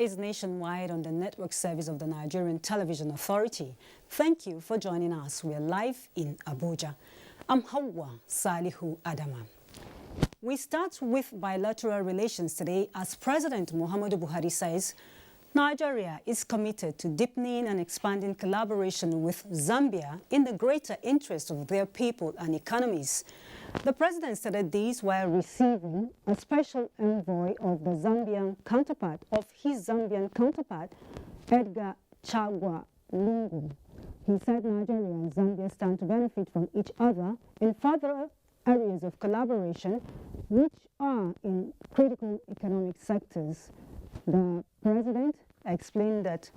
is nationwide on the network service of the Nigerian Television Authority. Thank you for joining us. We are live in Abuja. I'm Hawa Salihu Adama. We start with bilateral relations today as President Muhammadu Buhari says Nigeria is committed to deepening and expanding collaboration with Zambia in the greater interest of their people and economies. The president stated this while receiving a special envoy of his Zambian counterpart, Edgar Chagwa Lungu. He said Nigeria and Zambia stand to benefit from each other in further areas of collaboration which are in critical economic sectors. The president explained that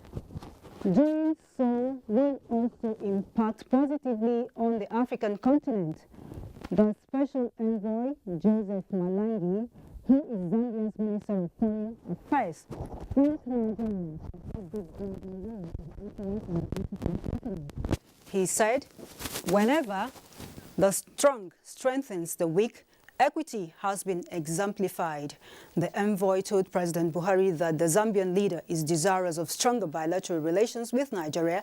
doing so will also impact positively on the African continent. The special envoy, Joseph Malangi, who is Zambia's Minister of Foreign Affairs, he said, whenever the strong strengthens the weak, equity has been exemplified. The envoy told President Buhari that the Zambian leader is desirous of stronger bilateral relations with Nigeria,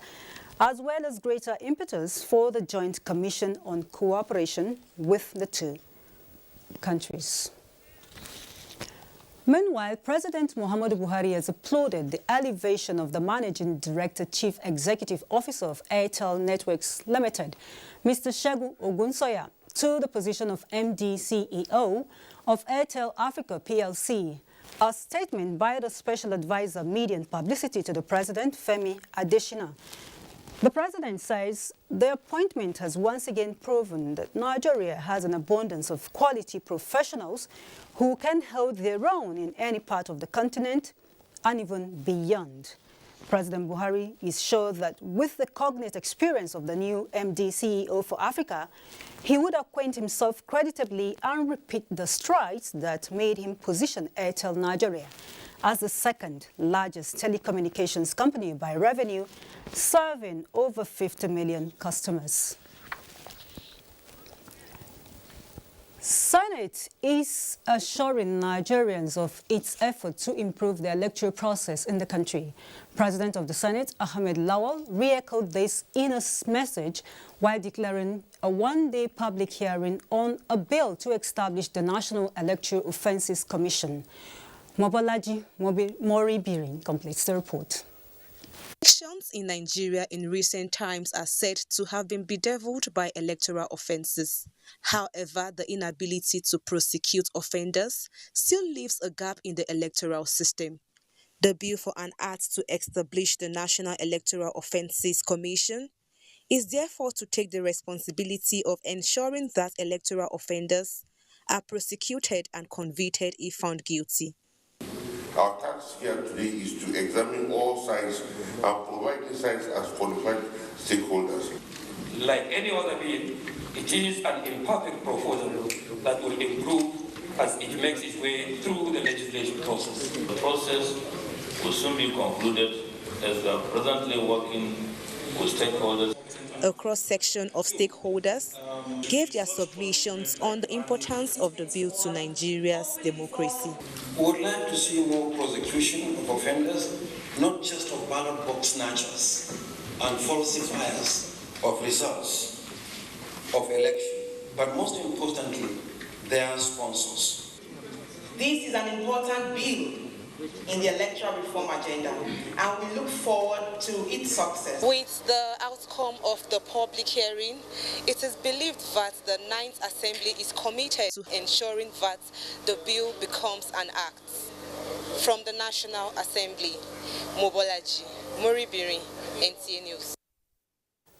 as well as greater impetus for the Joint Commission on Cooperation with the two countries. Meanwhile, President Muhammadu Buhari has applauded the elevation of the Managing Director Chief Executive Officer of Airtel Networks Limited, Mr. Segun Ogunsoya, to the position of MD CEO of Airtel Africa PLC. A statement by the Special Advisor Media and Publicity to the President, Femi Adesina. The President says the appointment has once again proven that Nigeria has an abundance of quality professionals who can hold their own in any part of the continent and even beyond. President Buhari is sure that with the cognate experience of the new MD CEO for Africa, he would acquaint himself creditably and repeat the strides that made him position Airtel Nigeria as the second largest telecommunications company by revenue, serving over 50 million customers. Senate is assuring Nigerians of its effort to improve the electoral process in the country. President of the Senate, Ahmed Lawal, re-echoed this in a message while declaring a one-day public hearing on a bill to establish the National Electoral Offences Commission. Mobolaji Moribirin completes the report. Elections in Nigeria in recent times are said to have been bedeviled by electoral offences. However, the inability to prosecute offenders still leaves a gap in the electoral system. The bill for an act to establish the National Electoral Offences Commission is therefore to take the responsibility of ensuring that electoral offenders are prosecuted and convicted if found guilty. Our task here today is to examine all sides and provide insights as qualified stakeholders. Like any other bill, it is an imperfect proposal that will improve as it makes its way through the legislation process. The process will soon be concluded as we are presently working with stakeholders. A cross-section of stakeholders gave their submissions on the importance of the bill to Nigeria's democracy. We would like to see more prosecution of offenders, not just of ballot box snatchers and falsifiers of results of election, but most importantly, their sponsors. This is an important bill in the electoral reform agenda, and we look forward to its success. With the outcome of the public hearing, it is believed that the 9th Assembly is committed to ensuring that the bill becomes an act. From the National Assembly, Mobolaji Moribirin, NTA News.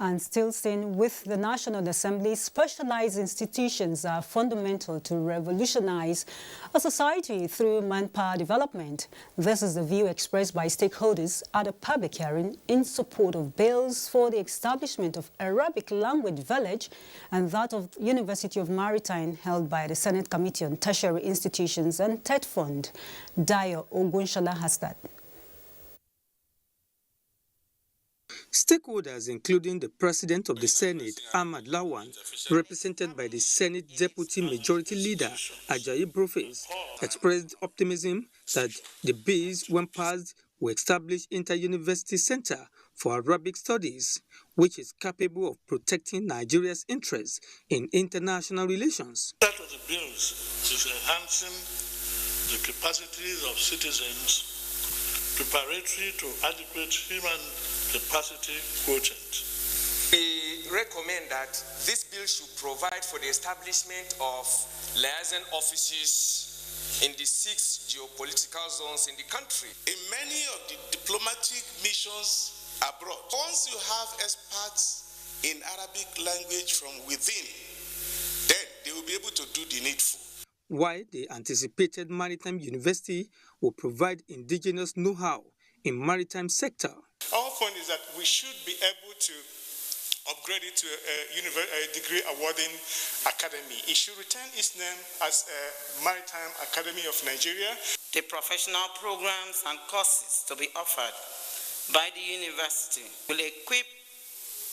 And still staying with the National Assembly, specialized institutions are fundamental to revolutionize a society through manpower development. This is the view expressed by stakeholders at a public hearing in support of bills for the establishment of Arabic Language Village and that of University of Maritime held by the Senate Committee on Tertiary Institutions and TED Fund. Dayo Ogunshala has that. Stakeholders, including the President of the Senate, Ahmed Lawan, represented by the Senate Deputy Majority Leader, Ajayi Brofes, expressed optimism that the bills, when passed, will establish Inter-University Center for Arabic Studies, which is capable of protecting Nigeria's interests in international relations. Part of the bills is enhancing the capacities of citizens preparatory to adequate human capacity quotient. We recommend that this bill should provide for the establishment of liaison offices in the 6 geopolitical zones in the country. In many of the diplomatic missions abroad, once you have experts in Arabic language from within, then they will be able to do the needful. While the anticipated Maritime University will provide indigenous know-how in maritime sector. Our point is that we should be able to upgrade it to a degree awarding academy. It should retain its name as a Maritime Academy of Nigeria. The professional programs and courses to be offered by the university will equip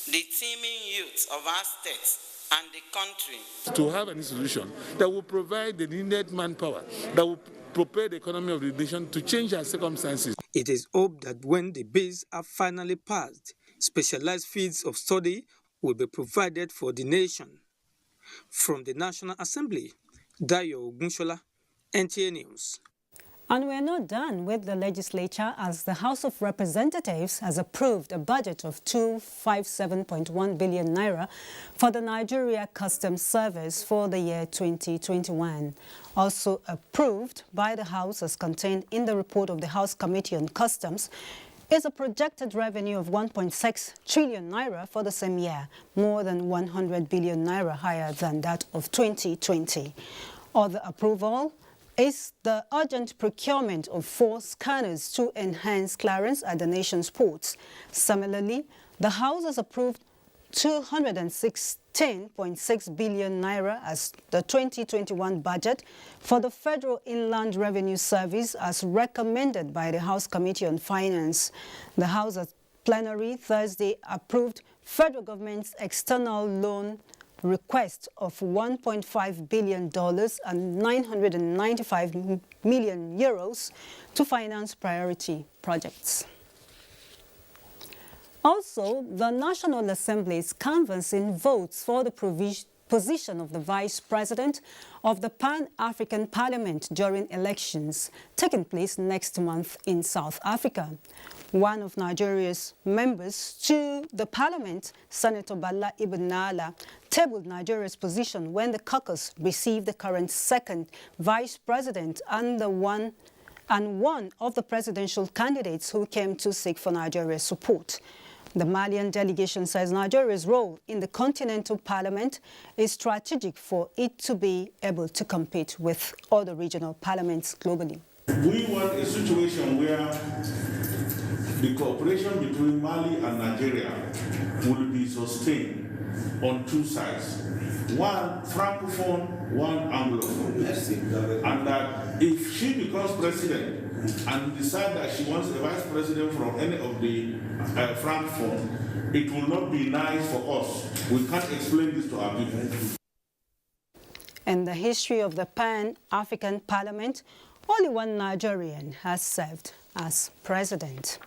the teeming youth of our state and the country to have an institution that will provide the needed manpower, that will prepare the economy of the nation to change our circumstances. It is hoped that when the bills are finally passed, specialized fields of study will be provided for the nation. From the National Assembly, Dayo Ogunshola, NTA News. And we're not done with the legislature, as the House of Representatives has approved a budget of 257.1 billion naira for the Nigeria Customs Service for the year 2021. Also approved by the House, as contained in the report of the House Committee on Customs, is a projected revenue of 1.6 trillion naira for the same year, more than 100 billion naira higher than that of 2020. Other approval is the urgent procurement of 4 scanners to enhance clearance at the nation's ports. Similarly, the House has approved 216.6 billion naira as the 2021 budget for the Federal Inland Revenue Service, as recommended by the House Committee on Finance. The House at plenary Thursday approved federal government's external loan request of $1.5 billion and 995 million euros to finance priority projects. Also, the National Assembly is canvassing votes for the position of the Vice President of the Pan-African Parliament during elections taking place next month in South Africa. One of Nigeria's members to the parliament, Senator Bala Ibn Nala, tabled Nigeria's position when the caucus received the current second vice president and one of the presidential candidates who came to seek for Nigeria's support. The Malian delegation says Nigeria's role in the Continental Parliament is strategic for it to be able to compete with other regional parliaments globally. We want a situation where the cooperation between Mali and Nigeria will be sustained on 2 sides. One Francophone, one Anglophone. And that if she becomes president and decide that she wants a vice president from any of the Francophone, it will not be nice for us. We can't explain this to our people. In the history of the Pan-African Parliament, only one Nigerian has served as president.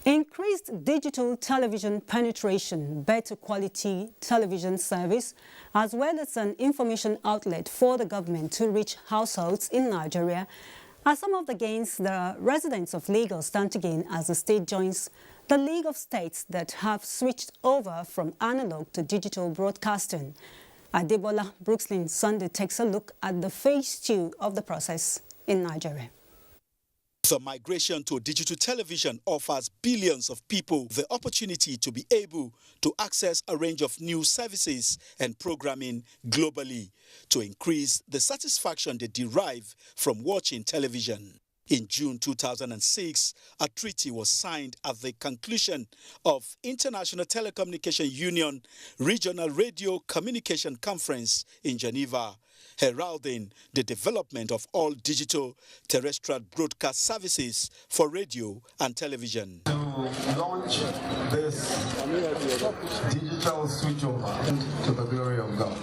Increased digital television penetration, better quality television service, as well as an information outlet for the government to reach households in Nigeria are some of the gains the residents of Lagos stand to gain as the state joins the League of States that have switched over from analog to digital broadcasting. Adebola Brookslyn Sunday takes a look at the phase 2 of the process in Nigeria. The migration to digital television offers billions of people the opportunity to be able to access a range of news services and programming globally to increase the satisfaction they derive from watching television. In June 2006, a treaty was signed at the conclusion of International Telecommunication Union Regional Radio Communication Conference in Geneva heralding the development of all digital terrestrial broadcast services for radio and television. To launch this digital switchover to the glory of God.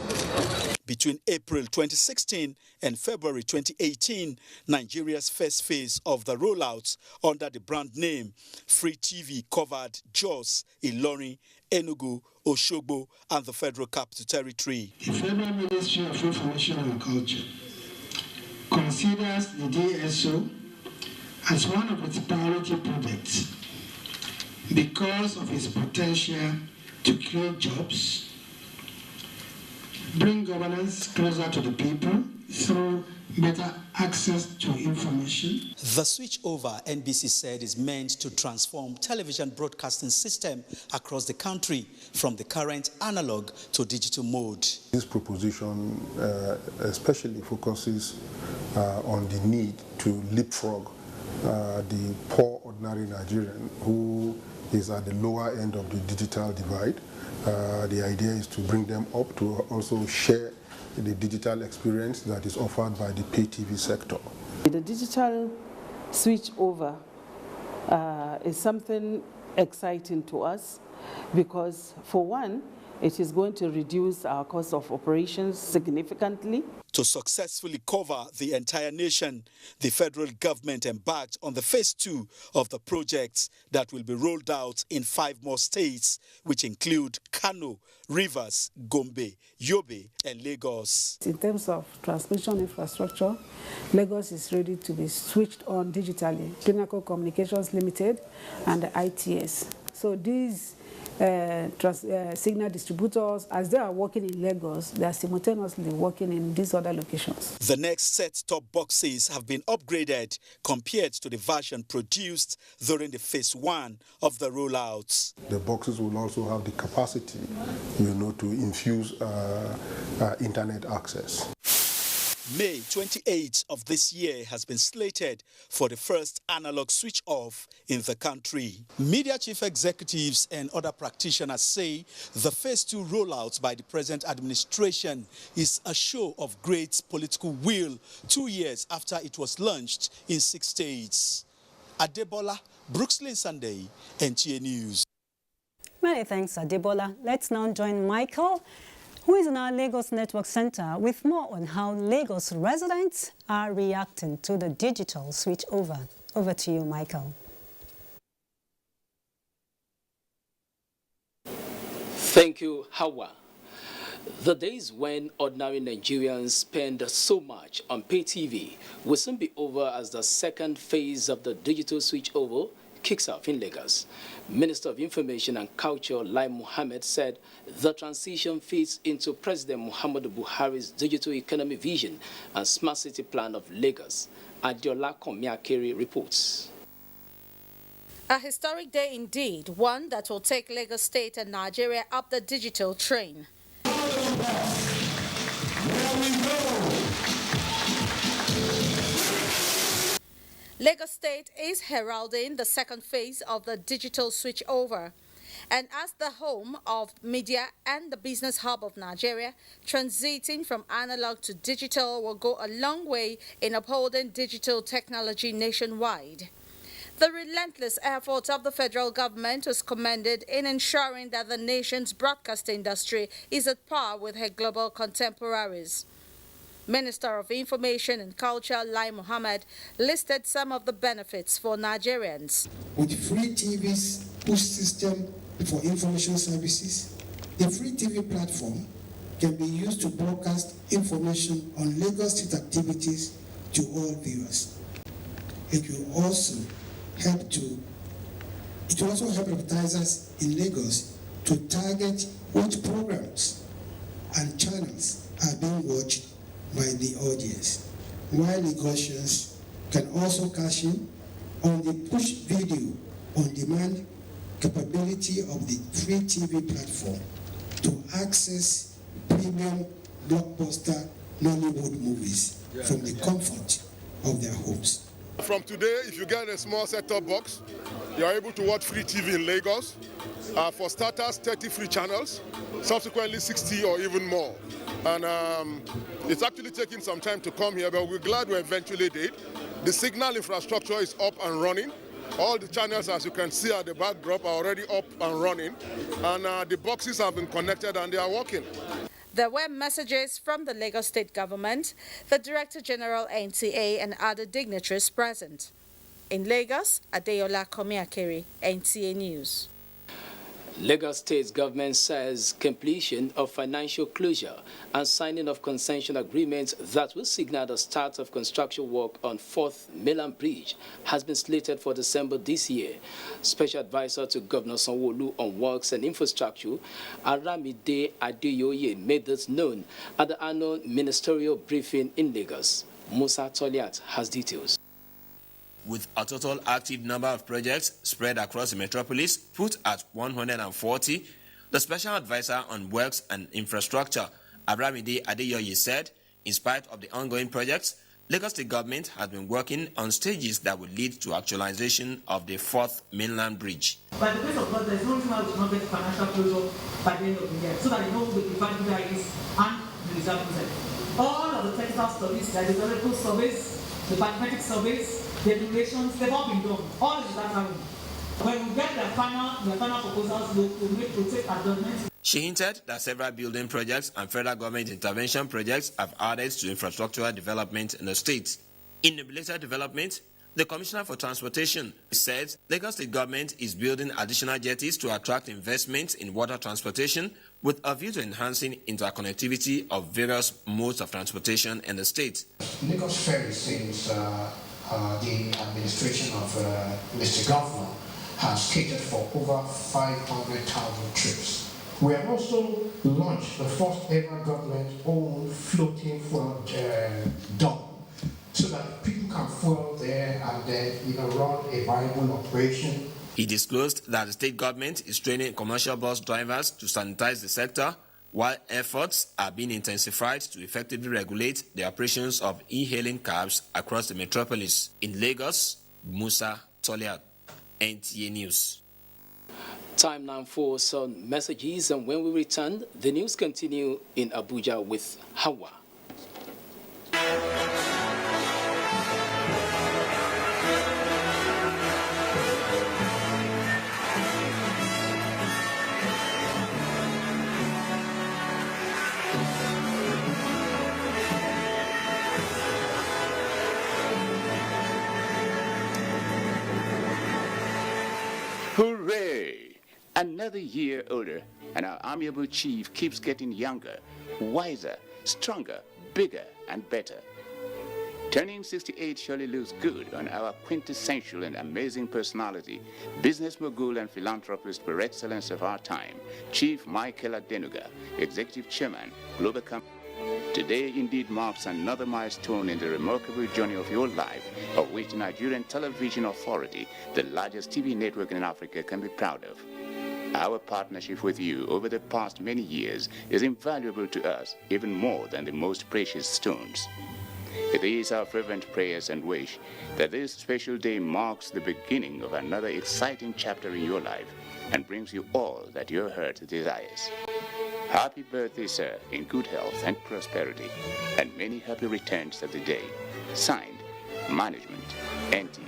Between April 2016 and February 2018, Nigeria's first phase of the rollout under the brand name Free TV covered Jos, Ilorin, Enugu, Osogbo, and the Federal Capital Territory. The Federal Ministry of Information and Culture considers the DSO as one of its priority projects because of its potential to create jobs, bring governance closer to the people through better access to information. The switchover, NBC said, is meant to transform television broadcasting system across the country from the current analog to digital mode. This proposition especially focuses on the need to leapfrog the poor ordinary Nigerian who is at the lower end of the digital divide. The idea is to bring them up to also share the digital experience that is offered by the pay TV sector. The digital switch over is something exciting to us because, for one, it is going to reduce our cost of operations significantly. To successfully cover the entire nation, the federal government embarked on the phase 2 of the projects that will be rolled out in 5 more states, which include Kano, Rivers, Gombe, Yobe, and Lagos. In terms of transmission infrastructure, Lagos is ready to be switched on digitally. Pinnacle Communications Limited and the ITS. So these signal distributors, as they are working in Lagos, they are simultaneously working in these other locations. The next set-top boxes have been upgraded compared to the version produced during the phase 1 of the rollouts. The boxes will also have the capacity, to infuse internet access. May 28th of this year has been slated for the first analog switch off in the country. Media chief executives and other practitioners say the phase 2 rollout by the present administration is a show of great political will 2 years after it was launched in 6 states. Adebola, Brooklyn Sunday, NTA News. Many thanks, Adebola. Let's now join Michael, who is in our Lagos Network Center, with more on how Lagos residents are reacting to the digital switchover. Over to you, Michael. Thank you, Hawa. The days when ordinary Nigerians spend so much on pay TV will soon be over as the second phase of the digital switchover kicks off in Lagos. Minister of Information and Culture Lai Mohammed said the transition fits into President Muhammadu Buhari's digital economy vision and smart city plan of Lagos. Adiola Komiakere reports. A historic day indeed, one that will take Lagos State and Nigeria up the digital train. Lagos State is heralding the second phase of the digital switchover. And as the home of media and the business hub of Nigeria, transiting from analog to digital will go a long way in upholding digital technology nationwide. The relentless efforts of the federal government was commended in ensuring that the nation's broadcast industry is at par with her global contemporaries. Minister of Information and Culture Lai Mohammed listed some of the benefits for Nigerians. With free TV's push system for information services, the free TV platform can be used to broadcast information on Lagos State activities to all viewers. It will also help advertisers in Lagos to target which programs and channels are being watched by the audience, while Lagosians can also cash in on the push video on demand capability of the free TV platform to access premium blockbuster Nollywood movies from the comfort of their homes. From today, if you get a small set-top box, you are able to watch free TV in Lagos. For starters, 30 free channels, subsequently 60 or even more. And it's actually taking some time to come here, but we're glad we eventually did. The signal infrastructure is up and running. All the channels, as you can see at the backdrop, are already up and running. And the boxes have been connected and they are working. There were messages from the Lagos State government, the Director General NTA and other dignitaries present. In Lagos, Adeyola Komiakere, NTA News. Lagos State government says completion of financial closure and signing of concession agreements that will signal the start of construction work on 4th Mainland Bridge has been slated for December this year. Special advisor to Governor Sanwo-Olu on Works and Infrastructure, Aramide Adeyoye, made this known at the annual ministerial briefing in Lagos. Musa Toliat has details. With a total active number of projects spread across the metropolis put at 140, the Special Advisor on Works and Infrastructure, Aramide Adeyoye, said, in spite of the ongoing projects, Lagos State government has been working on stages that will lead to actualization of the 4th Mainland Bridge. By the grace of God, there is no reason why we should not get financial closure by the end of the year, so that they know the preferred values and the reserve reserve. All of the technical studies, like the developmental surveys, the mathematic surveys, the durations, they've all been done. All is that room. When we get the final proposals, we'll take adjustments. She hinted that several building projects and federal government intervention projects have added to infrastructural development in the state. In the Bilateral development, the Commissioner for Transportation said Lagos State government is building additional jetties to attract investment in water transportation with a view to enhancing interconnectivity of various modes of transportation in the state. Lagos Ferry, since the administration of Mr. Governor, has catered for over 500,000 trips. We have also launched the first ever government-owned floating fuel dump, so that people can fuel there and then run a viable operation. He disclosed that the state government is training commercial bus drivers to sanitize the sector, while efforts are being intensified to effectively regulate the operations of e-hailing cabs across the metropolis. In Lagos, Musa Toliat, NTA News. Time now for some messages, and when we return, the news continue in Abuja with Hawa. Hooray! Another year older, and our amiable chief keeps getting younger, wiser, stronger, bigger, and better. Turning 68 surely looks good on our quintessential and amazing personality, business mogul and philanthropist per excellence of our time, Chief Michael Adenuga, Executive Chairman, Global Company. Today indeed marks another milestone in the remarkable journey of your life, of which the Nigerian Television Authority, the largest TV network in Africa, can be proud of. Our partnership with you over the past many years is invaluable to us, even more than the most precious stones. It is our fervent prayers and wish that this special day marks the beginning of another exciting chapter in your life and brings you all that your heart desires. Happy birthday, sir, in good health and prosperity, and many happy returns of the day. Signed, Management, NTA.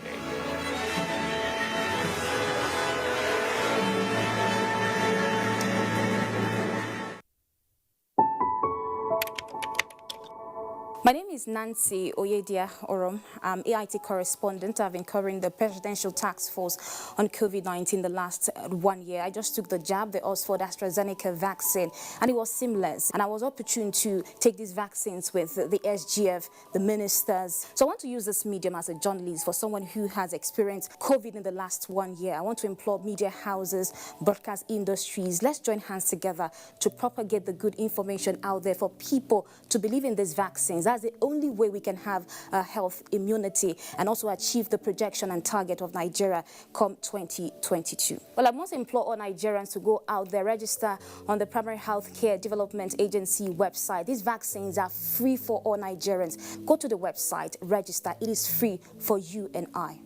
My name is Nancy Oyedia Orom. I'm AIT correspondent. I've been covering the Presidential Task Force on COVID-19 the last 1 year. I just took the jab, the Oxford AstraZeneca vaccine, and it was seamless. And I was opportune to take these vaccines with the SGF, the ministers. So I want to use this medium as a journalist for someone who has experienced COVID in the last 1 year. I want to implore media houses, broadcast industries. Let's join hands together to propagate the good information out there for people to believe in these vaccines. That's That's the only way we can have health immunity and also achieve the projection and target of Nigeria come 2022. Well, I must implore all Nigerians to go out there, register on the Primary Healthcare Development Agency website. These vaccines are free for all Nigerians. Go to the website, register. It is free for you and I.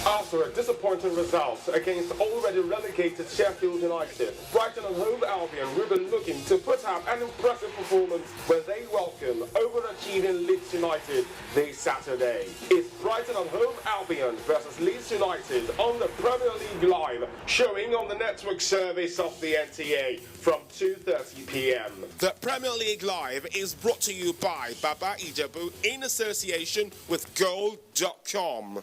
After a disappointing result against already relegated Sheffield United, Brighton and home Albion will be looking to put up an impressive performance when they welcome overachieving Leeds United this Saturday. It's Brighton and home Albion versus Leeds United on the Premier League Live, showing on the network service of the NTA from 2:30 p.m. The Premier League Live is brought to you by Baba Ijebu in association with Gold.com.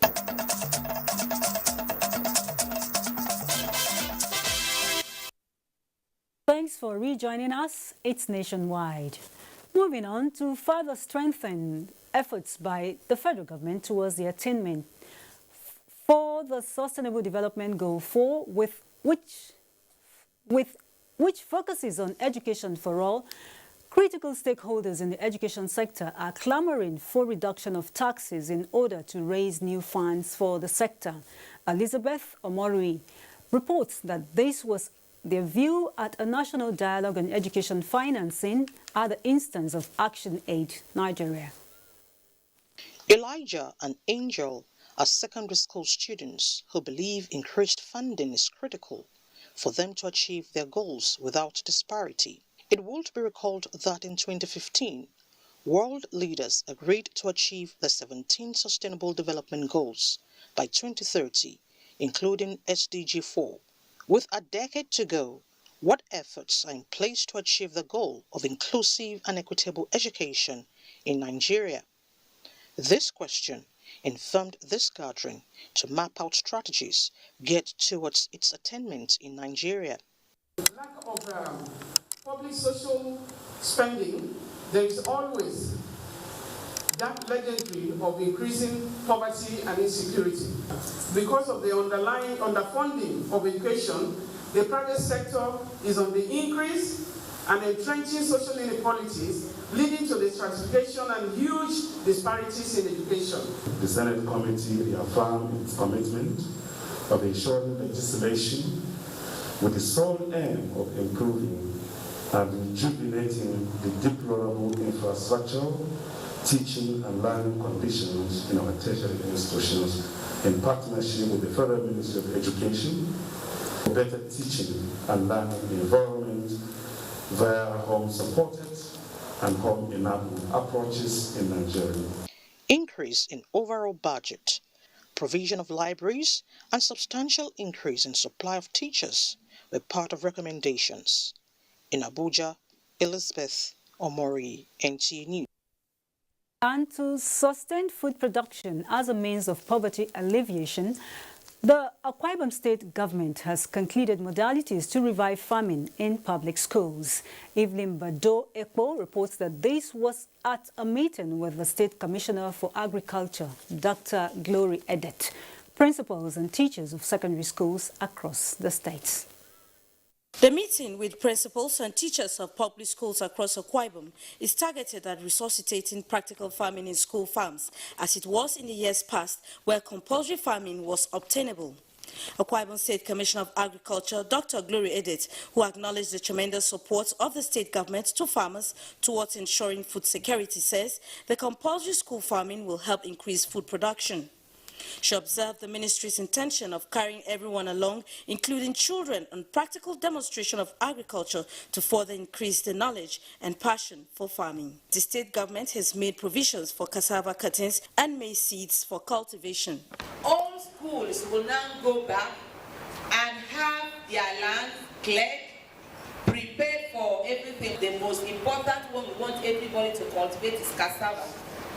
Thanks for rejoining us. It's nationwide. Moving on to further strengthen efforts by the federal government towards the attainment for the Sustainable Development Goal 4, which focuses on education for all. Critical stakeholders in the education sector are clamoring for reduction of taxes in order to raise new funds for the sector. Elizabeth Omorui reports that this was their view at a national dialogue on education financing at the instance of Action Aid Nigeria. Elijah and Angel are secondary school students who believe increased funding is critical for them to achieve their goals without disparity. It would be recalled that in 2015, world leaders agreed to achieve the 17 Sustainable Development Goals by 2030, including SDG 4. With a decade to go, what efforts are in place to achieve the goal of inclusive and equitable education in Nigeria? This question informed this gathering to map out strategies geared towards its attainment in Nigeria. Lack of public social spending, there is always that legendary of increasing poverty and insecurity. Because of the underlying underfunding of education, the private sector is on the increase and entrenching social inequalities, leading to the stratification and huge disparities in education. The Senate Committee reaffirmed its commitment of ensuring legislation with the sole aim of improving and rejuvenating the deplorable infrastructure, teaching and learning conditions in our tertiary institutions in partnership with the Federal Ministry of Education for better teaching and learning environment via home-supported and home-enabled approaches in Nigeria. Increase in overall budget, provision of libraries, and substantial increase in supply of teachers were part of recommendations. In Abuja, Elizabeth Omori, NTA News. And to sustain food production as a means of poverty alleviation, the Akwa Ibom State government has concluded modalities to revive farming in public schools. Evelyn Bado Ekpo reports that this was at a meeting with the State Commissioner for Agriculture, Dr. Glory Edet, principals and teachers of secondary schools across the states. The meeting with principals and teachers of public schools across Akwa Ibom is targeted at resuscitating practical farming in school farms, as it was in the years past where compulsory farming was obtainable. Akwa Ibom State Commissioner of Agriculture, Dr. Glory Edet, who acknowledged the tremendous support of the state government to farmers towards ensuring food security, says the compulsory school farming will help increase food production. She observed the ministry's intention of carrying everyone along, including children, on practical demonstration of agriculture to further increase the knowledge and passion for farming. The state government has made provisions for cassava cuttings and maize seeds for cultivation. All schools will now go back and have their land cleared, prepared for everything. The most important one we want everybody to cultivate is cassava.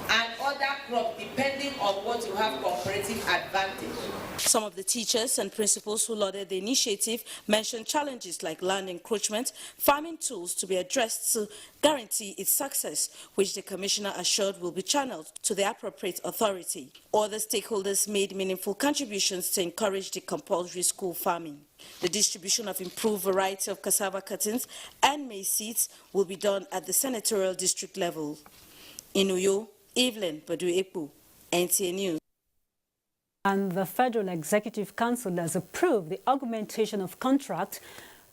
and other crops depending on what you have comparative advantage. Some of the teachers and principals who lauded the initiative mentioned challenges like land encroachment, farming tools to be addressed to guarantee its success, which the commissioner assured will be channeled to the appropriate authority. Other stakeholders made meaningful contributions to encourage the compulsory school farming. The distribution of improved variety of cassava cuttings and maize seeds will be done at the senatorial district level. In Uyo, Evelyn Badu-Ekpu, NTA News. And the Federal Executive Council has approved the augmentation of contract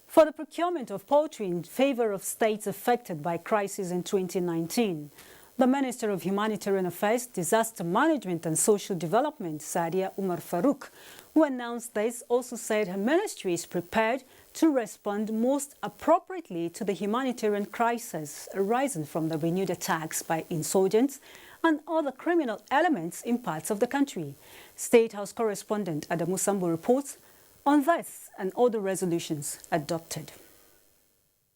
for the procurement of poultry in favor of states affected by crisis in 2019. The Minister of Humanitarian Affairs, Disaster Management and Social Development, Sadia Umar Farouk, who announced this, also said her ministry is prepared to respond most appropriately to the humanitarian crisis arising from the renewed attacks by insurgents and other criminal elements in parts of the country. State House correspondent Adamu Sambo reports on this and other resolutions adopted.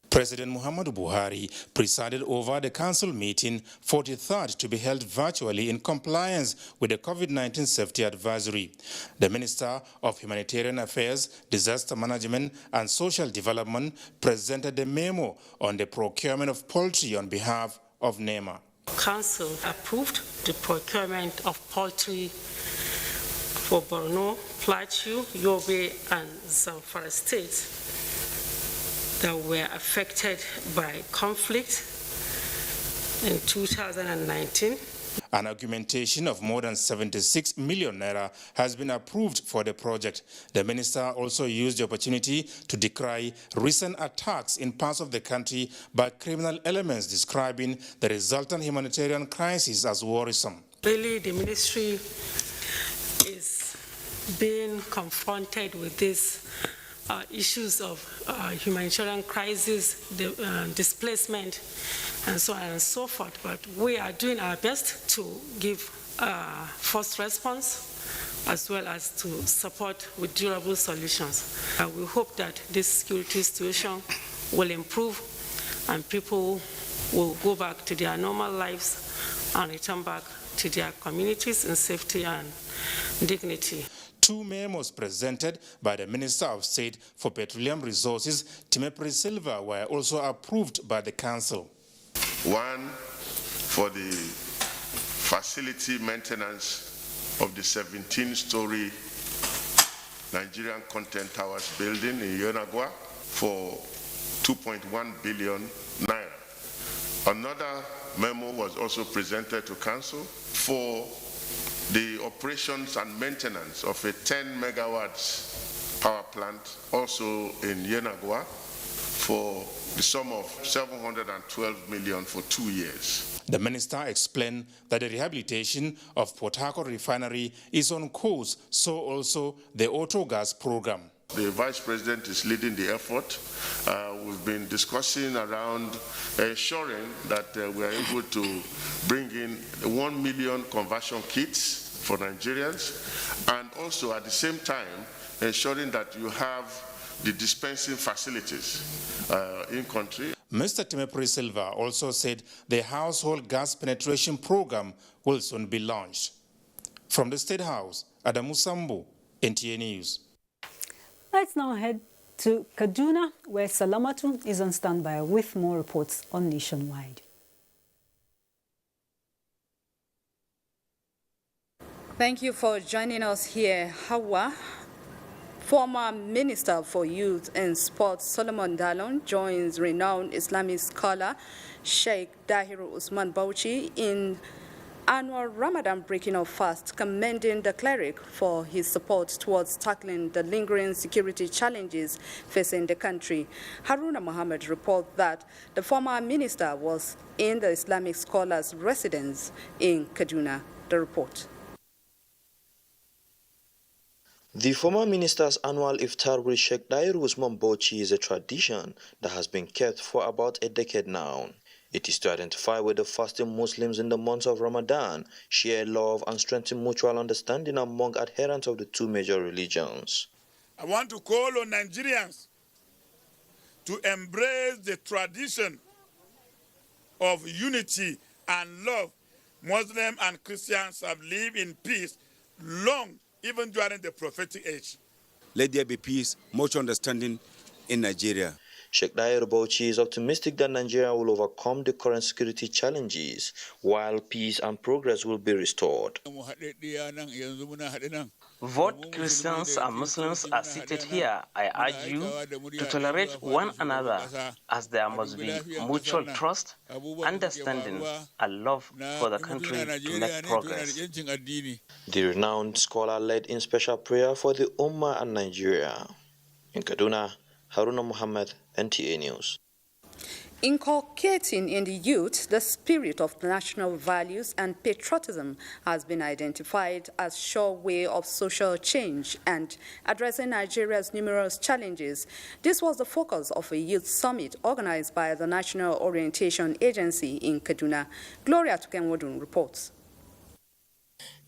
President Muhammadu Buhari presided over the council meeting 43rd to be held virtually in compliance with the COVID-19 safety advisory. The Minister of Humanitarian Affairs, Disaster Management and Social Development presented the memo on the procurement of poultry on behalf of NEMA. Council approved the procurement of poultry for Borno, Plateau, Yobe and Zamfara states that were affected by conflict in 2019. An augmentation of more than 76 million naira has been approved for the project. The minister also used the opportunity to decry recent attacks in parts of the country by criminal elements, describing the resultant humanitarian crisis as worrisome. Really, the ministry is being confronted with these issues of humanitarian crisis, displacement, and so on and so forth. But we are doing our best to give first response as well as to support with durable solutions. We hope that this security situation will improve and people will go back to their normal lives and return back to their communities in safety and dignity. Two memos presented by the Minister of State for Petroleum Resources, Timothy Silva, were also approved by the Council. One for the facility maintenance of the 17-story Nigerian Content Towers building in Yonagwa for 2.1 billion naira. Another memo was also presented to Council for the operations and maintenance of a 10 megawatts power plant also in Yenagua for the sum of 712 million for 2 years. The minister explained that the rehabilitation of Port Harcourt refinery is on course, so also the auto gas program. The Vice President is leading the effort. We've been discussing around ensuring that we are able to bring in 1 million conversion kits for Nigerians, and also at the same time ensuring that you have the dispensing facilities in country. Mr. Timothy Silva also said the household gas penetration program will soon be launched. From the State House, Adamu Sambo, NTA News. Let's now head to Kaduna, where Salamatu is on standby with more reports on Nationwide. Thank you for joining us here, Hawa. Former Minister for Youth and Sports Solomon Dalon joins renowned Islamic scholar Sheikh Dahiru Usman Bauchi in annual Ramadan breaking of fast, commending the cleric for his support towards tackling the lingering security challenges facing the country. Haruna Mohammed reports that the former minister was in the Islamic scholar's residence in Kaduna. The report. The former minister's annual iftar with Sheikh Dahiru Usman Bauchi is a tradition that has been kept for about a decade now. It is to identify with the fasting Muslims in the months of Ramadan, share love and strengthen mutual understanding among adherents of the two major religions. I want to call on Nigerians to embrace the tradition of unity and love Muslims and Christians have lived in peace long, even during the prophetic age. Let there be peace, much understanding in Nigeria. Sheikh Dair Bauchi is optimistic that Nigeria will overcome the current security challenges, while peace and progress will be restored. Both Christians and Muslims are seated here. I urge you to tolerate one another, as there must be mutual trust, understanding, and love for the country to make progress. The renowned scholar led in special prayer for the Ummah and Nigeria. In Kaduna, Haruna Muhammad, NTA News. Inculcating in the youth the spirit of national values and patriotism has been identified as a sure way of social change and addressing Nigeria's numerous challenges. This was the focus of a youth summit organized by the National Orientation Agency in Kaduna. Gloria Tukenwodun reports.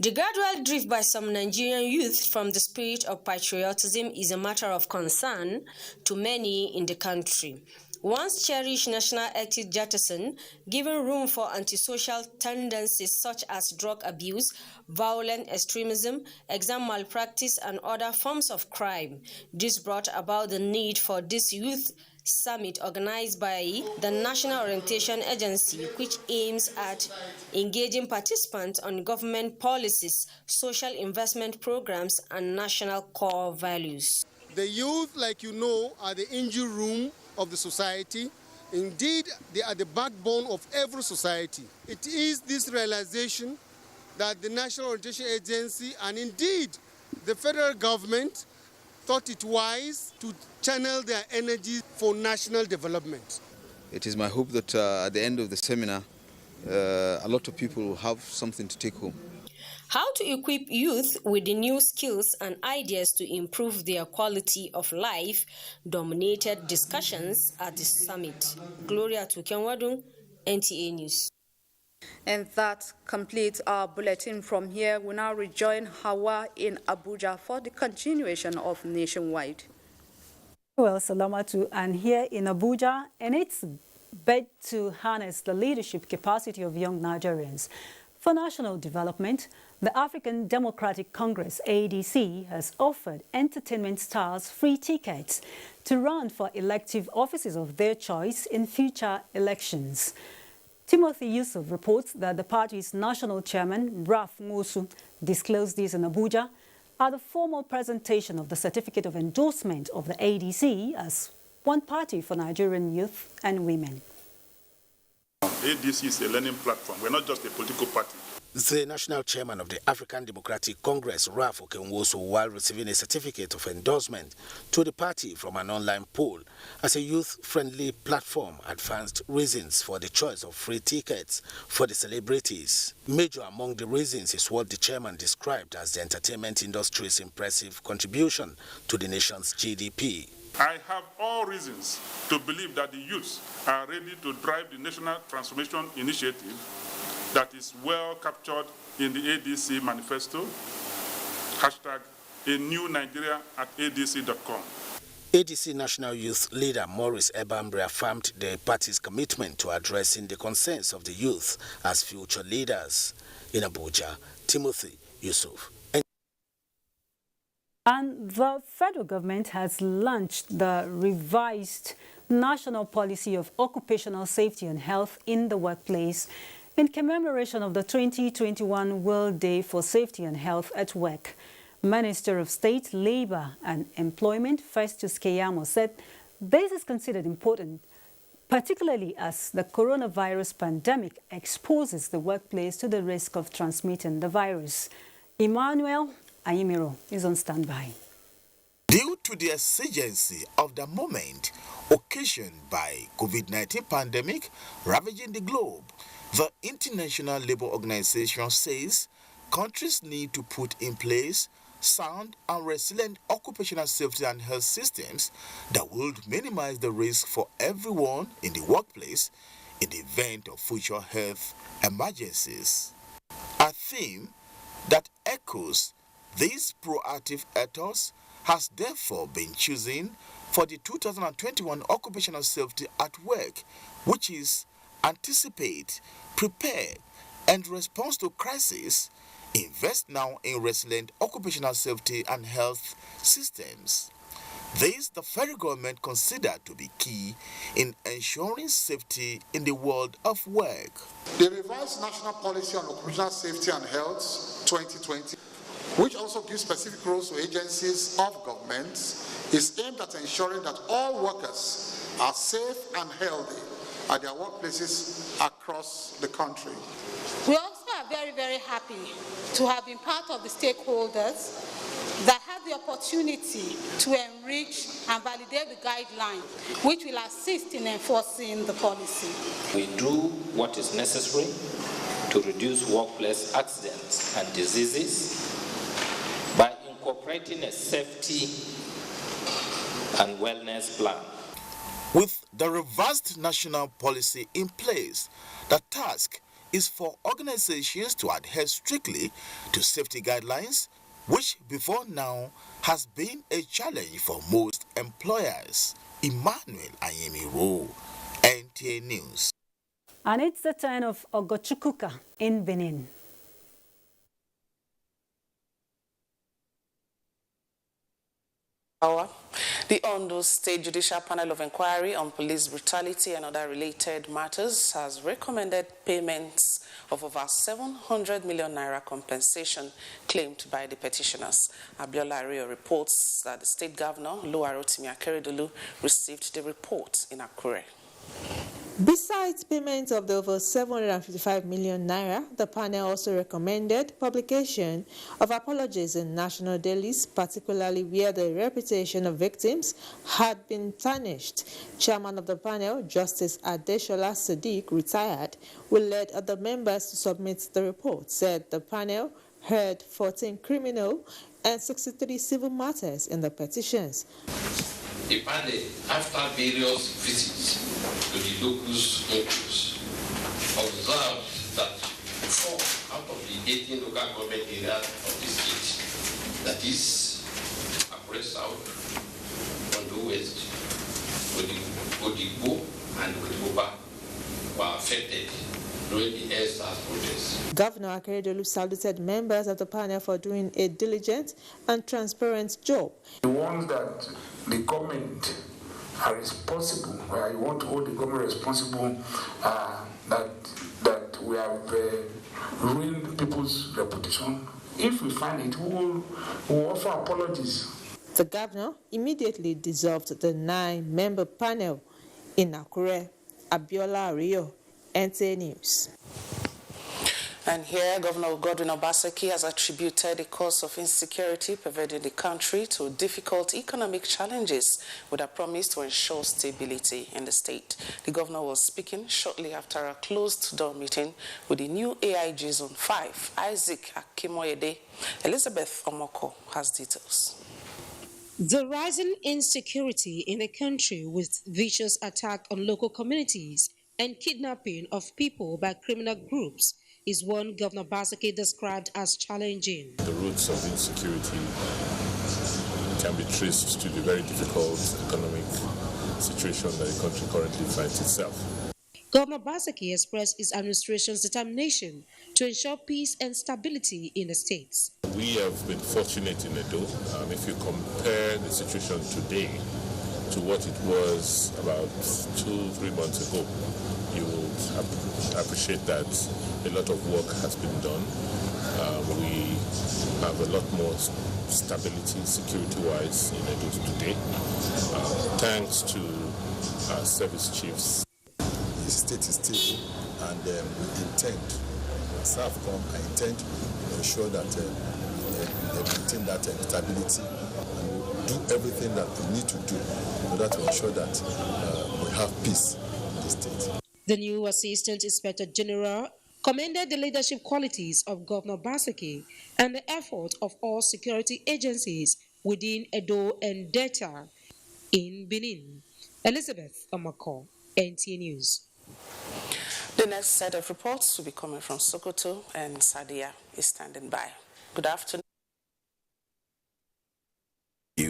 The gradual drift by some Nigerian youth from the spirit of patriotism is a matter of concern to many in the country. Once cherished national ethics jettison, giving room for antisocial tendencies such as drug abuse, violent extremism, exam malpractice, and other forms of crime. This brought about the need for this youth summit organized by the National Orientation Agency, which aims at engaging participants on government policies, social investment programs, and national core values. The youth, like you know, are the engine room of the society. Indeed, they are the backbone of every society. It is this realization that the National Orientation Agency and indeed the federal government thought it wise to channel their energy for national development. It is my hope that at the end of the seminar, a lot of people will have something to take home. How to equip youth with the new skills and ideas to improve their quality of life dominated discussions at the summit. Gloria Tukenwadun, NTA News. And that completes our bulletin. From here, we now rejoin Hawa in Abuja for the continuation of Nationwide. Well, Salamatu, and here in Abuja, and it's bid to harness the leadership capacity of young Nigerians. For national development, the African Democratic Congress, ADC, has offered entertainment stars free tickets to run for elective offices of their choice in future elections. Timothy Yusuf reports that the party's national chairman, Raf Musu, disclosed this in Abuja at the formal presentation of the certificate of endorsement of the ADC as one party for Nigerian youth and women. ADC is a learning platform. We're not just a political party. The national chairman of the African Democratic Congress, Raf Okenwosu, while receiving a certificate of endorsement to the party from an online poll as a youth-friendly platform, advanced reasons for the choice of free tickets for the celebrities. Major among the reasons is what the chairman described as the entertainment industry's impressive contribution to the nation's GDP. I have all reasons to believe that the youths are ready to drive the National Transformation Initiative that is well captured in the ADC manifesto, hashtag a new Nigeria at adc.com. ADC National Youth Leader Maurice Ebam reaffirmed the party's commitment to addressing the concerns of the youth as future leaders. In Abuja, Timothy Yusuf. And the federal government has launched the revised National Policy of Occupational Safety and Health in the Workplace in commemoration of the 2021 World Day for Safety and Health at Work. Minister of State, Labor and Employment, Festus Keyamo, said this is considered important, particularly as the coronavirus pandemic exposes the workplace to the risk of transmitting the virus. Emmanuel Ayimiro is on standby. Due to the exigency of the moment occasioned by COVID-19 pandemic ravaging the globe, the International Labour Organization says countries need to put in place sound and resilient occupational safety and health systems that would minimize the risk for everyone in the workplace in the event of future health emergencies. A theme that echoes this proactive ethos has therefore been chosen for the 2021 Occupational Safety at Work, which is anticipate, prepare, and response to crisis, invest now in resilient occupational safety and health systems. This the federal government considered to be key in ensuring safety in the world of work. The revised National Policy on Occupational Safety and Health 2020, which also gives specific roles to agencies of government, is aimed at ensuring that all workers are safe and healthy at their workplaces across the country. We also are very, very happy to have been part of the stakeholders that have the opportunity to enrich and validate the guideline, which will assist in enforcing the policy. We do what is necessary to reduce workplace accidents and diseases by incorporating a safety and wellness plan. With the revised national policy in place, the task is for organizations to adhere strictly to safety guidelines, which before now has been a challenge for most employers. Emmanuel Ayemi, NTA News. And it's the turn of Ogochukuka in Benin. The Ondo State Judicial Panel of Inquiry on Police Brutality and other related matters has recommended payments of over 700 million naira compensation claimed by the petitioners. Abiola Ario reports that the state governor, Oluwarotimi Akeredolu, received the report in Akure. Besides payment of the over 755 million naira, the panel also recommended publication of apologies in national dailies, particularly where the reputation of victims had been tarnished. Chairman of the panel, Justice Adeshola Sadiq, retired, who led other members to submit the report, said the panel heard 14 criminal and 63 civil matters in the petitions. The panel, after various visits to the locus locus, observed that 4 out of the 18 local government areas of the state, that is, Akure South, Ondo West, Odigbo, and Odigboba, were affected during the ESA's protests. Governor Akeredolu saluted members of the panel for doing a diligent and transparent job. The ones that the government are responsible, where you want to hold the government responsible, that we have ruined people's reputation. If we find it, we will offer apologies. The governor immediately dissolved the 9-member panel in Akure. Abiola Ario, NTA News. And here, Governor Godwin Obaseki has attributed the cause of insecurity pervading the country to difficult economic challenges with a promise to ensure stability in the state. The governor was speaking shortly after a closed-door meeting with the new AIG Zone 5, Isaac Akimoyede. Elizabeth Omoko has details. The rising insecurity in the country with vicious attack on local communities and kidnapping of people by criminal groups is one Governor Obaseki described as challenging. The roots of insecurity can be traced to the very difficult economic situation that the country currently finds itself. Governor Obaseki expressed his administration's determination to ensure peace and stability in the states. We have been fortunate in Edo. If you compare the situation today to what it was about 2-3 months ago, you will appreciate that a lot of work has been done. We have a lot more stability security-wise in Edo today, thanks to our service chiefs. The state is stable, and we intend, SAFCOM, I intend to ensure that they maintain that stability, and we'll do everything that we need to do in order to ensure that we have peace in the state. The new Assistant Inspector General commended the leadership qualities of Governor Obaseki and the effort of all security agencies within Edo and Delta in Benin. Elizabeth Omako, NTA News. The next set of reports will be coming from Sokoto, and Sadia is standing by. Good afternoon.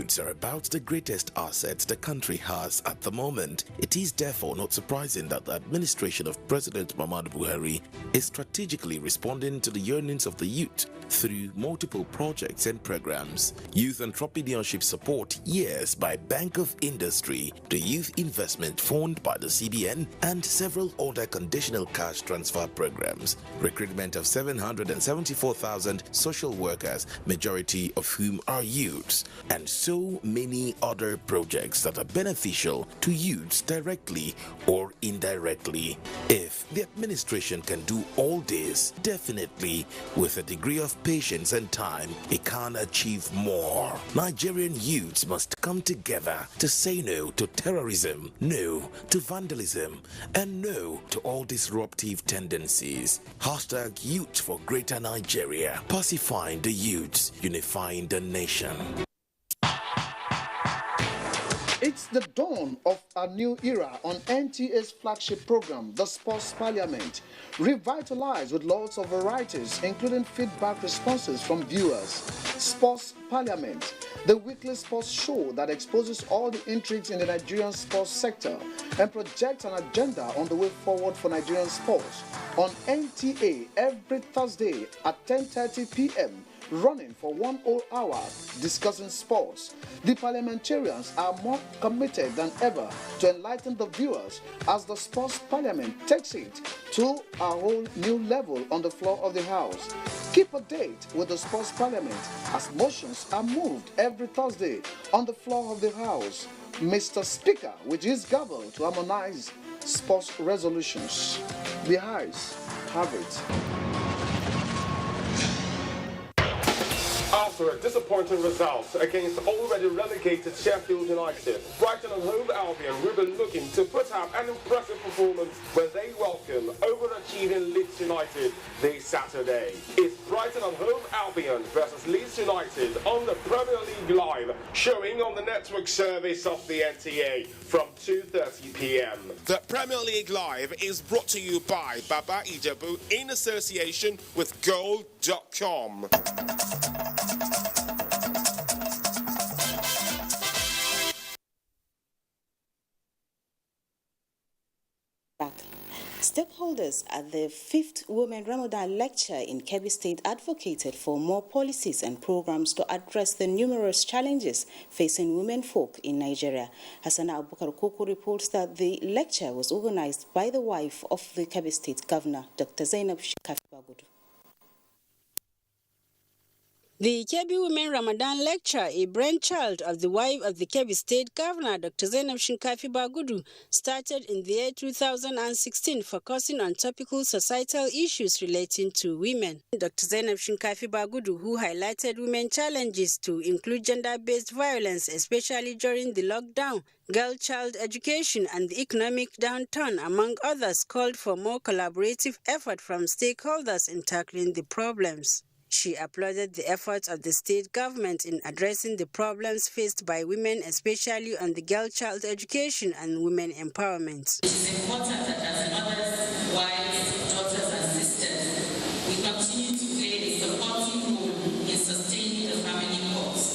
youths are about the greatest assets the country has at the moment. It is therefore not surprising that the administration of President Muhammadu Buhari is strategically responding to the yearnings of the youth through multiple projects and programs. Youth entrepreneurship support years by Bank of Industry, the Youth Investment Fund by the CBN, and several other conditional cash transfer programs. Recruitment of 774,000 social workers, majority of whom are youths, and so many other projects that are beneficial to youths directly or indirectly. If the administration can do all this, definitely with a degree of patience and time, it can achieve more. Nigerian youths must come together to say no to terrorism, no to vandalism, and no to all disruptive tendencies. Hashtag Youth for Greater Nigeria. Pacifying the youths, unifying the nation. It's the dawn of a new era on NTA's flagship program, the Sports Parliament, revitalized with lots of varieties, including feedback responses from viewers. Sports Parliament, the weekly sports show that exposes all the intrigues in the Nigerian sports sector and projects an agenda on the way forward for Nigerian sports. On NTA every Thursday at 10:30 p.m. running for 1 whole hour discussing sports. The parliamentarians are more committed than ever to enlighten the viewers as the Sports Parliament takes it to a whole new level on the floor of the House. Keep a date with the Sports Parliament as motions are moved every Thursday on the floor of the House. Mr. Speaker, with his gavel to harmonize sports resolutions. The House have it. After a disappointing result against already relegated Sheffield United, Brighton and home Albion will be looking to put up an impressive performance when they welcome overachieving Leeds United this Saturday. It's Brighton and home Albion versus Leeds United on the Premier League Live, showing on the network service of the NTA from 2:30 p.m. The Premier League Live is brought to you by Baba Ijebu in association with Gold.com. Stakeholders at the 5th Women Ramadan lecture in Kebbi State advocated for more policies and programs to address the numerous challenges facing women folk in Nigeria. Hassana Abubakar Koko reports that the lecture was organized by the wife of the Kebbi State Governor, Dr. Zainab Shikafi Bagudu. The Kebbi Women Ramadan Lecture, a brainchild of the wife of the Kebbi State Governor, Dr. Zainab Shinkafi Bagudu, started in the year 2016, focusing on topical societal issues relating to women. Dr. Zainab Shinkafi Bagudu, who highlighted women challenges to include gender-based violence, especially during the lockdown, girl-child education, and the economic downturn, among others, called for more collaborative effort from stakeholders in tackling the problems. She applauded the efforts of the state government in addressing the problems faced by women, especially on the girl-child education and women empowerment. It is important that as mothers, wives, daughters, and sisters, we continue to play a supportive role in sustaining the family cause.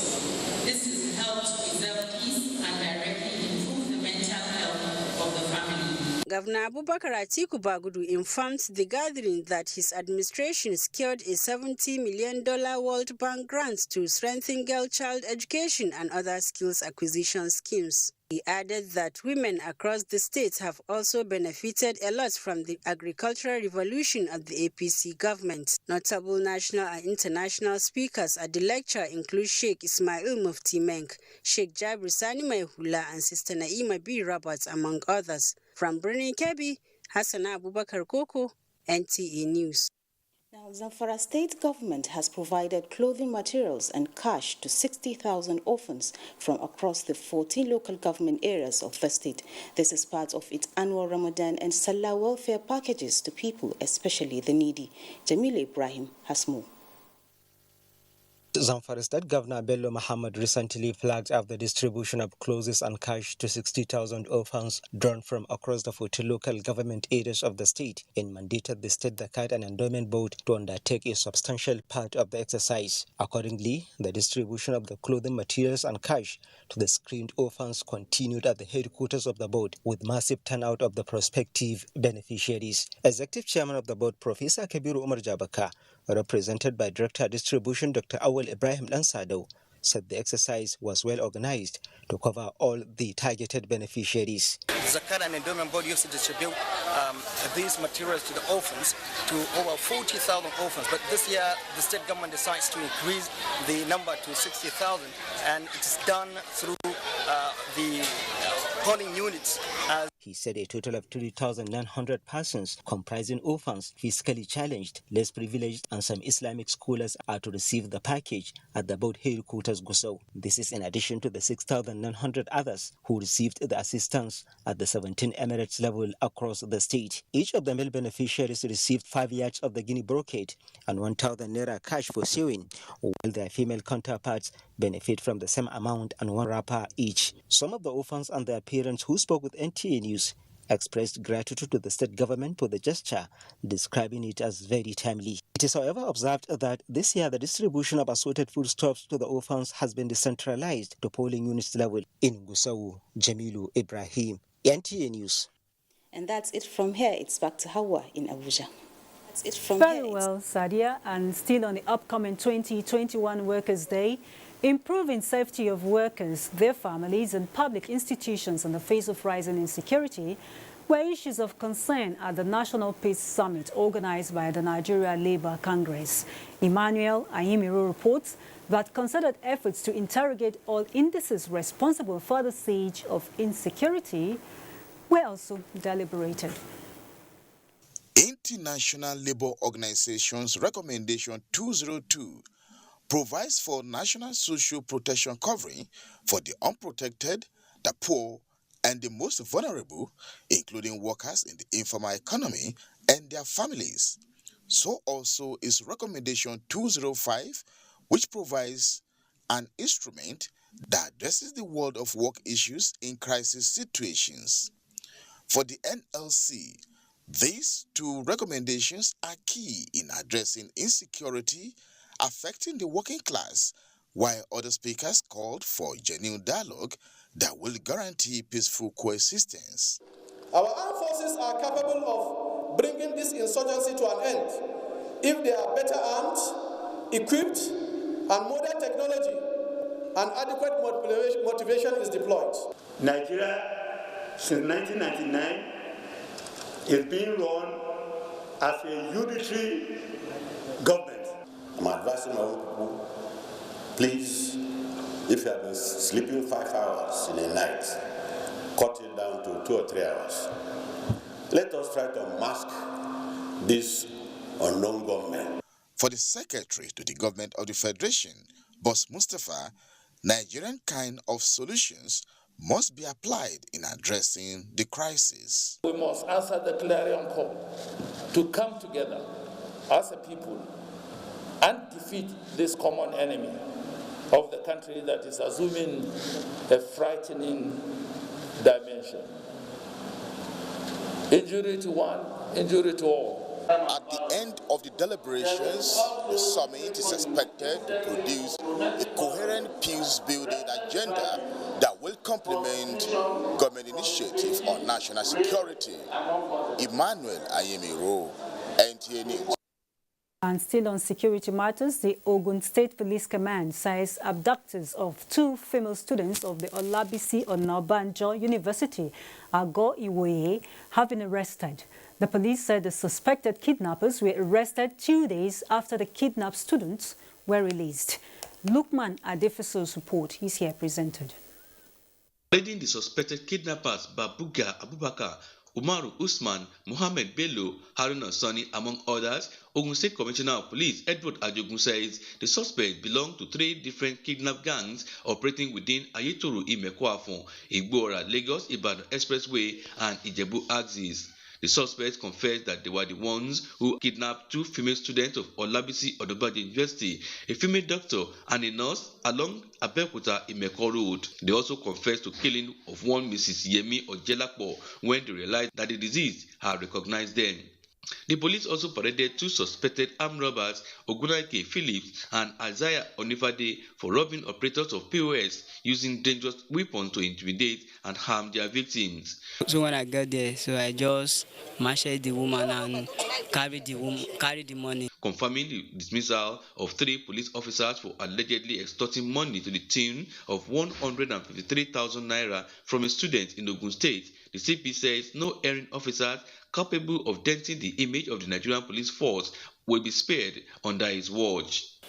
This will help to preserve peace and directly improve the mental health of the family. Governor Abubakar Atiku Bagudu informed the gathering that his administration secured a $70 million World Bank grant to strengthen girl-child education and other skills acquisition schemes. He added that women across the states have also benefited a lot from the agricultural revolution of the APC government. Notable national and international speakers at the lecture include Sheikh Ismail Mufti Menk, Sheikh Jabir Sani Maihula, and Sister Naima B. Roberts, among others. From Birnin Kebbi, Hassana Abubakar Koko, NTA News. Now, Zamfara state government has provided clothing materials and cash to 60,000 orphans from across the 14 local government areas of the state. This is part of its annual Ramadan and Salah welfare packages to people, especially the needy. Jamila Ibrahim has more. Zamfara State Governor Bello Muhammad recently flagged up the distribution of clothes and cash to 60,000 orphans drawn from across the 40 local government areas of the state and mandated the State Zakat and Endowment Board to undertake a substantial part of the exercise. Accordingly, the distribution of the clothing materials and cash to the screened orphans continued at the headquarters of the board with massive turnout of the prospective beneficiaries. Executive Chairman of the board, Professor Kabiru Umar Jabaka, represented by Director Distribution Dr. Awal Ibrahim Lansado, said the exercise was well organized to cover all the targeted beneficiaries. Zakat and Endowment Board used to distribute these materials to the orphans, to over 40,000 orphans, but this year the state government decides to increase the number to 60,000, and it's done through the polling units. He said a total of 3,900 persons comprising orphans, physically challenged, less privileged and some Islamic scholars are to receive the package at the board headquarters Gusau. This is in addition to the 6,900 others who received the assistance at the 17 Emirates level across the state. Each of the male beneficiaries received 5 yards of the Guinea brocade and 1,000 naira cash for sewing, while their female counterparts benefit from the same amount and 1 wrapper each. Some of the orphans and their parents who spoke with NTA News expressed gratitude to the state government for the gesture, describing it as very timely. It is, however, observed that this year the distribution of assorted foodstuffs to the orphans has been decentralized to polling units level. In Gusau, Jamilu Ibrahim, NTA News. And that's it from here. It's back to Hawa in Abuja. That's it from Very here. well, Sadia. And still on the upcoming 2021 Workers' Day, improving safety of workers, their families and public institutions in the face of rising insecurity were issues of concern at the National Peace Summit organized by the Nigeria Labour Congress. Emmanuel Ayimiru reports that concerted efforts to interrogate all indices responsible for the siege of insecurity were also deliberated. International Labour Organization's Recommendation 202 provides for national social protection covering for the unprotected, the poor, and the most vulnerable, including workers in the informal economy and their families. So also is Recommendation 205, which provides an instrument that addresses the world of work issues in crisis situations. For the NLC, these two recommendations are key in addressing insecurity affecting the working class, while other speakers called for genuine dialogue that will guarantee peaceful coexistence. Our armed forces are capable of bringing this insurgency to an end if they are better armed, equipped, and modern technology and adequate motivation is deployed. Nigeria, since 1999, is being run as a unitary government. I'm advising my own people, please, if you have been sleeping 5 hours in a night, cut it down to 2 or 3 hours. Let us try to mask this unknown government. For the Secretary to the Government of the Federation, Boss Mustafa, Nigerian kind of solutions must be applied in addressing the crisis. We must answer the clarion call to come together as a people and defeat this common enemy of the country that is assuming a frightening dimension. Injury to one, injury to all. At the end of the deliberations, the summit is expected to produce a coherent peace-building agenda that will complement government initiative on national security. Emmanuel Ayemiru, NTA News. And still on security matters, the Ogun State Police Command says abductors of 2 female students of the Olabisi Onabanjo University, Ago Iwoye, have been arrested. The police said the suspected kidnappers were arrested 2 days after the kidnapped students were released. Lukman Adefeso's report is here presented. Leading the suspected kidnappers, Babuga Abubakar, Umaru Usman, Mohammed Bello, Haruna Sani, among others, Ogun State Commissioner of Police Edward Ajogun says the suspects belong to 3 different kidnap gangs operating within Ayetoro Imekwafon, Igbora, Lagos Ibadan Expressway, and Ijebu axis. The suspects confessed that they were the ones who kidnapped 2 female students of Olabisi Odobaje University, a female doctor and a nurse, along Abeokuta Imeko Road. They also confessed to killing of one Mrs. Yemi Ojelapo when they realized that the deceased had recognized them. The police also paraded 2 suspected armed robbers, Ogunaike Phillips and Isaiah Onifade, for robbing operators of POS using dangerous weapons to intimidate and harm their victims. So when I got there, so I just macheted the woman and carried the money. Confirming the dismissal of 3 police officers for allegedly extorting money to the tune of 153,000 naira from a student in Ogun State, the CP says no erring officers capable of denting the image of the Nigerian police force will be spared under his watch.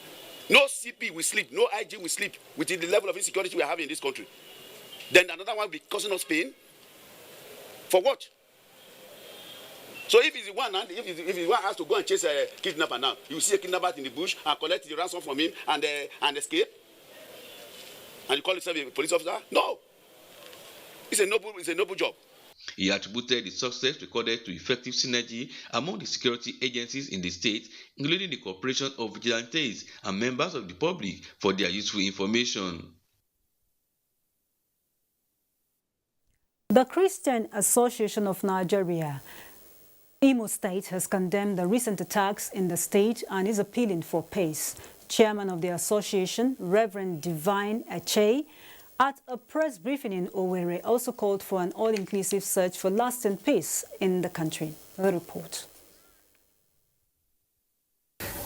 No CP will sleep, no IG will sleep with the level of insecurity we are having in this country. Then another one will be causing us pain. For what? So if he's the one, if the one has to go and chase a kidnapper now, you see a kidnapper in the bush and collect the ransom from him and escape, and you call yourself a police officer? No, it's a noble job. He attributed the success recorded to effective synergy among the security agencies in the state, including the cooperation of vigilantes and members of the public for their useful information. The Christian Association of Nigeria, Imo State, has condemned the recent attacks in the state and is appealing for peace. Chairman of the association, Reverend Divine Ache, at a press briefing in Owerri, also called for an all-inclusive search for lasting peace in the country. The report.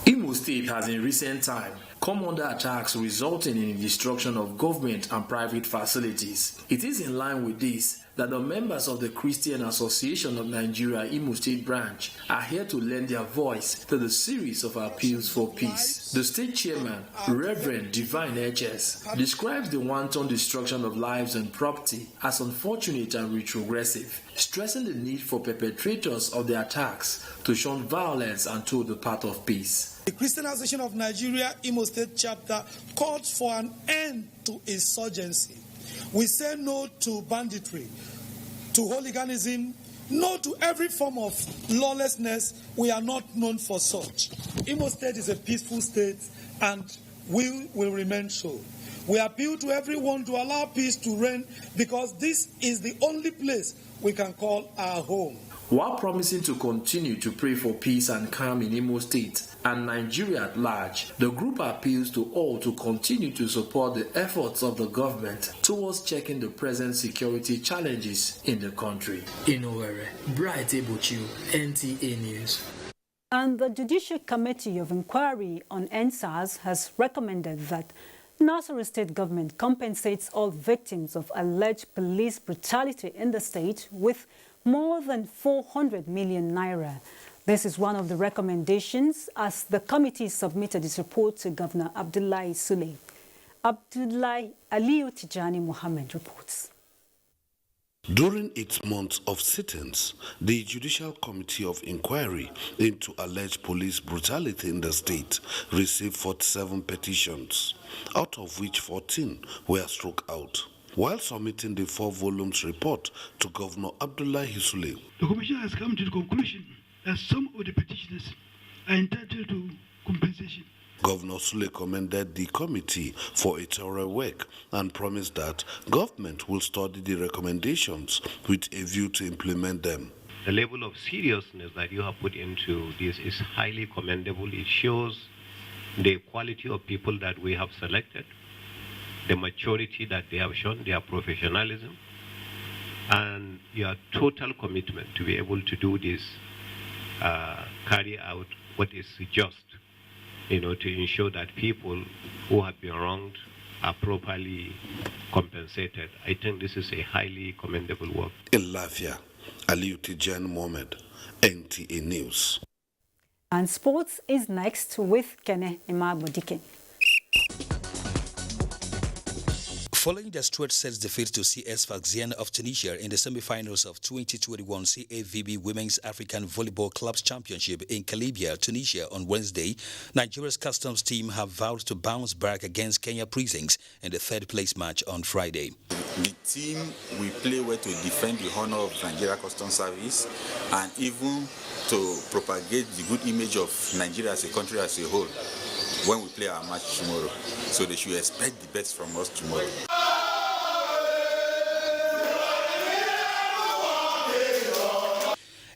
Imo State has in recent time come under attacks resulting in the destruction of government and private facilities. It is in line with this that the members of the Christian Association of Nigeria Imo State branch are here to lend their voice to the series of appeals for peace. The state chairman, Reverend Divine H.S., describes the wanton destruction of lives and property as unfortunate and retrogressive, stressing the need for perpetrators of the attacks to shun violence and to the path of peace. The Christian Association of Nigeria Imo State chapter called for an end to insurgency. We say no to banditry, to hooliganism, no to every form of lawlessness. We are not known for such. Imo State is a peaceful state and we will remain so. We appeal to everyone to allow peace to reign because this is the only place we can call our home. While promising to continue to pray for peace and calm in Imo State and Nigeria at large, the group appeals to all to continue to support the efforts of the government towards checking the present security challenges in the country. In Owerri, Bright Ebuchu, NTA News. And the Judicial Committee of Inquiry on NSAS has recommended that Nasarawa State government compensates all victims of alleged police brutality in the state with more than 400 million naira. This is one of the recommendations as the committee submitted its report to Governor Abdullahi Sule. Abdullahi Aliyu Tijani Mohammed reports. During its month of sittings, the Judicial Committee of Inquiry into alleged police brutality in the state received 47 petitions, out of which 14 were struck out. While submitting the 4 volumes report to Governor Abdullahi Sule, the Commission has come to the conclusion that some of the petitioners are entitled to compensation. Governor Sule commended the committee for its thorough work and promised that government will study the recommendations with a view to implement them. The level of seriousness that you have put into this is highly commendable. It shows the quality of people that we have selected, the maturity that they have shown, their professionalism, and your total commitment to be able to do this, carry out what is just, to ensure that people who have been wronged are properly compensated. I think this is a highly commendable work. In Lafia, Aliyu Tijani Mohammed, NTA News. And sports is next with Kene Imabodike. Following the straight sets defeat to CS Sfaxien of Tunisia in the semi-finals of 2021 CAVB Women's African Volleyball Clubs Championship in Calabria, Tunisia on Wednesday, Nigeria's customs team have vowed to bounce back against Kenya Prisons in the third-place match on Friday. the team will play well to defend the honor of Nigeria Customs Service and even to propagate the good image of Nigeria as a country as a whole when we play our match tomorrow. So they should expect the best from us tomorrow.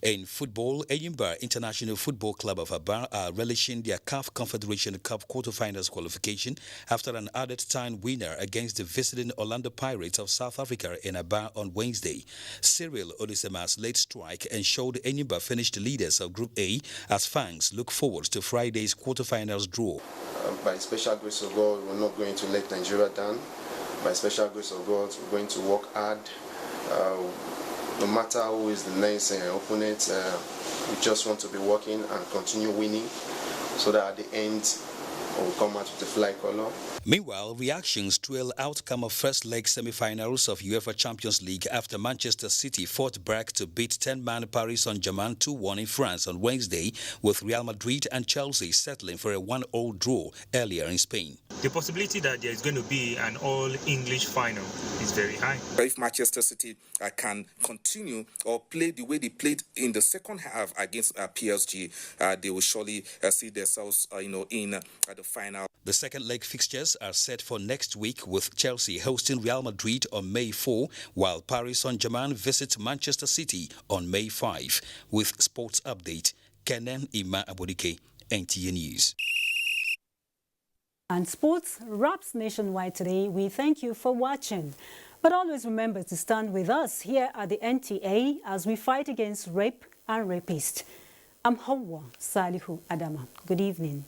In football, Enyimba International Football Club of Aba are relishing their CAF Confederation Cup quarterfinals qualification after an added time winner against the visiting Orlando Pirates of South Africa in Aba on Wednesday. Cyril Olisema's late strike ensured Enyimba finished leaders of Group A as fans look forward to Friday's quarterfinals draw. By special grace of God, we're not going to let Nigeria down. By special grace of God, we're going to work hard. No matter who is the next opponent, we just want to be working and continue winning so that at the end we'll come out with the fly color. Meanwhile, reactions trail outcome of first leg semi-finals of UEFA Champions League after Manchester City fought back to beat 10-man Paris Saint-Germain 2-1 in France on Wednesday, with Real Madrid and Chelsea settling for a 1-1 draw earlier in Spain. The possibility that there is going to be an all-English final is very high. If Manchester City can continue or play the way they played in the second half against PSG, they will surely see themselves, in the final. The second leg fixtures are set for next week, with Chelsea hosting Real Madrid on May 4, while Paris Saint-Germain visits Manchester City on May 5. With Sports Update, Kenan Ima Abodike, NTA News. And sports wraps nationwide today. We thank you for watching. But always remember to stand with us here at the NTA as we fight against rape and rapists. I'm Hawa Salihu Adama. Good evening.